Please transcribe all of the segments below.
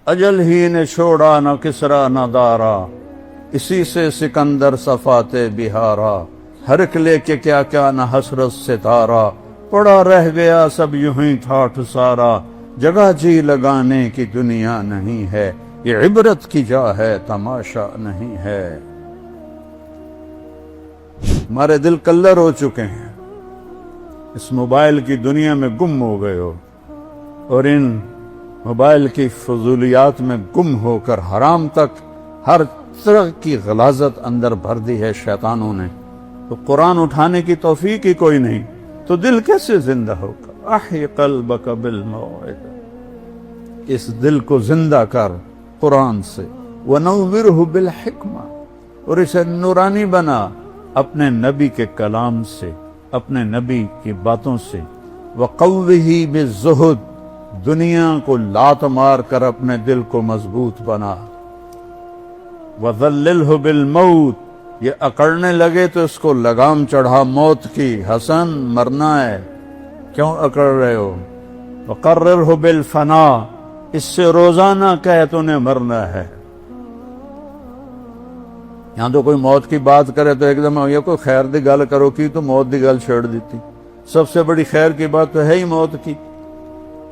اجل ہی نے چھوڑا نہ کسرا نہ دارا، اسی سے سکندر صفات بہارا، ہر ایک لے کے کیا کیا نہ حسرت ستارہ، پڑا رہ گیا سب یوں ہی ٹھاٹھ سارا، جگہ جی لگانے کی دنیا نہیں ہے، یہ عبرت کی جا ہے تماشا نہیں ہے۔ ہمارے دل کلر ہو چکے ہیں، اس موبائل کی دنیا میں گم ہو گئے ہو، اور ان موبائل کی فضولیات میں گم ہو کر حرام تک ہر طرح کی غلاظت اندر بھر دی ہے شیطانوں نے، تو قرآن اٹھانے کی توفیق ہی کوئی نہیں، تو دل کیسے زندہ ہوگا؟ احی قلبک بالموعظہ، اس دل کو زندہ کر قرآن سے، ونورہ بالحکمہ، اور اسے نورانی بنا اپنے نبی کے کلام سے، اپنے نبی کی باتوں سے، وقوہ بالزہد، دنیا کو لات مار کر اپنے دل کو مضبوط بنا، وذللہ بالموت، یہ اکڑنے لگے تو اس کو لگام چڑھا موت کی، حسن مرنا ہے کیوں اکڑ رہے ہو، وقررہ بالفنا، اس سے روزانہ کہے تو نے مرنا ہے۔ یہاں تو کوئی موت کی بات کرے تو ایک دم یہ کوئی خیر دی گل کرو کی تو موت دی گل چھیڑ دیتی، سب سے بڑی خیر کی بات تو ہے ہی موت کی۔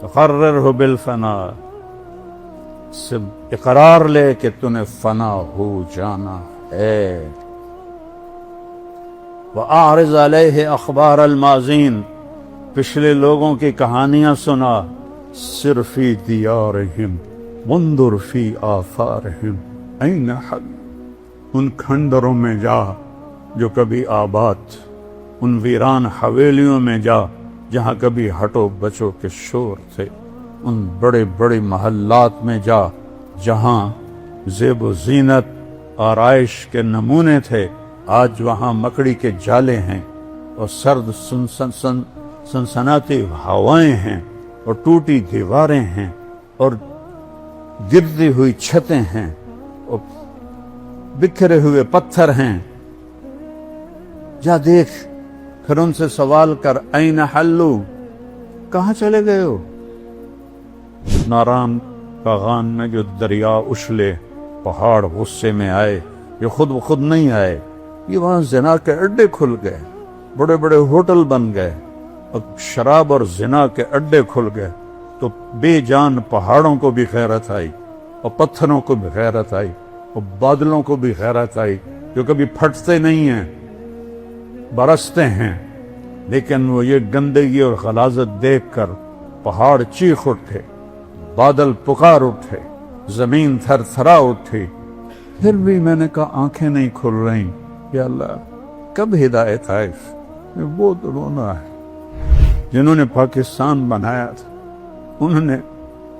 وقررہ بالفنا، سے اقرار لے کہ تو نے فنا ہو جانا ہے۔ وَأَعْرِضْ عَلَيْهِ أَخْبَارَ الْمَاضِينَ، پچھلے لوگوں کی کہانیاں سنا، سِرْ فِي دِيَارِهِمْ وَانْظُرْ فِي آثَارِهِمْ أَيْنَ حَلُّوا، ان کھنڈروں میں جا جو کبھی آباد، ان ویران حویلیوں میں جا جہاں کبھی ہٹو بچو کے شور تھے، ان بڑے بڑے محلات میں جا جہاں زیب و زینت آرائش کے نمونے تھے، آج وہاں مکڑی کے جالے ہیں اور سرد سنسناتی ہوائیں ہیں اور ٹوٹی دیواریں ہیں اور گرتی ہوئی چھتیں ہیں اور بکھرے ہوئے پتھر ہیں۔ جا دیکھ، پھر ان سے سوال کر، این حلو، کہاں چلے گئے ہو؟ ناران باغان میں جو دریا اچھلے، پہاڑ غصے میں آئے، یہ خود بخود نہیں آئے، یہ وہاں زنا کے اڈے کھل گئے، بڑے بڑے ہوٹل بن گئے اور شراب اور زنا کے اڈے کھل گئے، تو بے جان پہاڑوں کو بھی غیرت آئی اور پتھروں کو بھی غیرت آئی اور بادلوں کو بھی غیرت آئی، جو کبھی پھٹتے نہیں ہیں، برستے ہیں، لیکن وہ یہ گندگی اور غلاظت دیکھ کر پہاڑ چیخ اٹھے، بادل پکار اٹھے، زمین تھر تھرا اٹھی۔ پھر بھی میں نے کہا آنکھیں نہیں کھل رہی، یا اللہ کب ہدایت آئے؟ وہ تو رونا ہے جنہوں نے پاکستان بنایا تھا، انہوں نے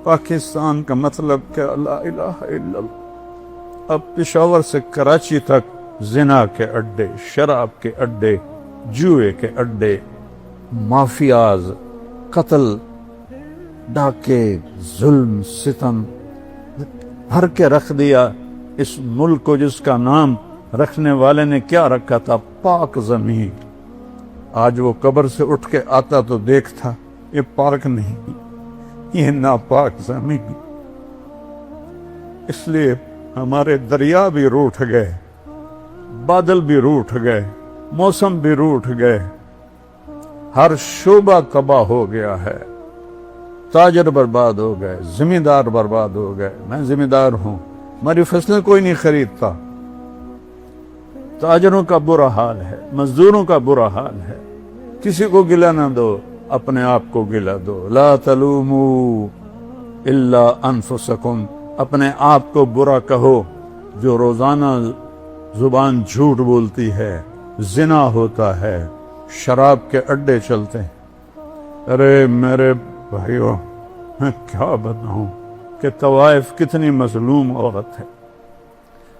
پاکستان کا مطلب کیا؟ لا الہ الا اللہ۔ اب پشاور سے کراچی تک زنا کے اڈے، شراب کے اڈے، جوئے کے اڈے، مافیاز، قتل، ڈاکے، ظلم، ستم بھر کے رکھ دیا اس ملک کو، جس کا نام رکھنے والے نے کیا رکھا تھا؟ پاک زمین۔ آج وہ قبر سے اٹھ کے آتا تو دیکھتا یہ پاک نہیں، یہ ناپاک زمین۔ اس لیے ہمارے دریا بھی روٹھ گئے، بادل بھی روٹھ گئے، موسم بھی روٹھ گئے، ہر شعبہ تباہ ہو گیا ہے، تاجر برباد ہو گئے، زمیندار برباد ہو گئے۔ میں زمیندار ہوں، ہماری فصلیں کوئی نہیں خریدتا، تاجروں کا برا حال ہے، مزدوروں کا برا حال ہے۔ کسی کو گلہ نہ دو، اپنے آپ کو گلہ دو۔ لا تلوموا الا انفسکم، اپنے آپ کو برا کہو۔ جو روزانہ زبان جھوٹ بولتی ہے، زنا ہوتا ہے، شراب کے اڈے چلتے ہیں۔ ارے میرے بھائیو، میں کیا بتاؤں کہ طوائف کتنی مظلوم عورت ہے۔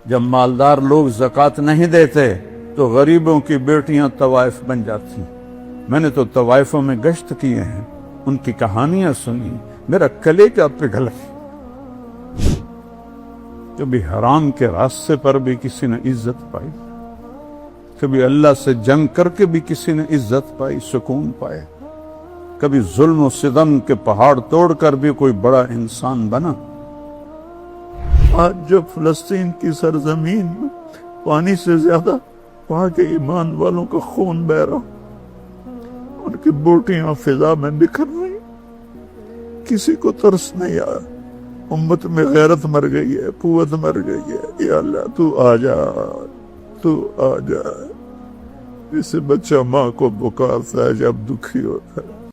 جب مالدار لوگ زکوٰۃ نہیں دیتے تو غریبوں کی بیٹیاں طوائف بن جاتی۔ میں نے تو طوائفوں میں گشت کیے ہیں، ان کی کہانیاں سنی، میرا کلیجہ پگھل گیا۔ کبھی حرام کے راستے پر بھی کسی نے عزت پائی، کبھی اللہ سے جنگ کر کے بھی کسی نے عزت پائی، سکون پائے، کبھی ظلم و ستم کے پہاڑ توڑ کر بھی کوئی بڑا انسان بنا۔ آج جب فلسطین کی سرزمین میں پانی سے زیادہ وہاں کے ایمان والوں کا خون بہ رہا، ان کی بوٹیاں فضا میں بکھر رہی، کسی کو ترس نہیں آیا، امت میں غیرت مر گئی ہے، قوت مر گئی ہے۔ یا اللہ تو آ جا، تو آ جا۔ جسے بچہ ماں کو پکارتا ہے جب دکھی ہوتا ہے۔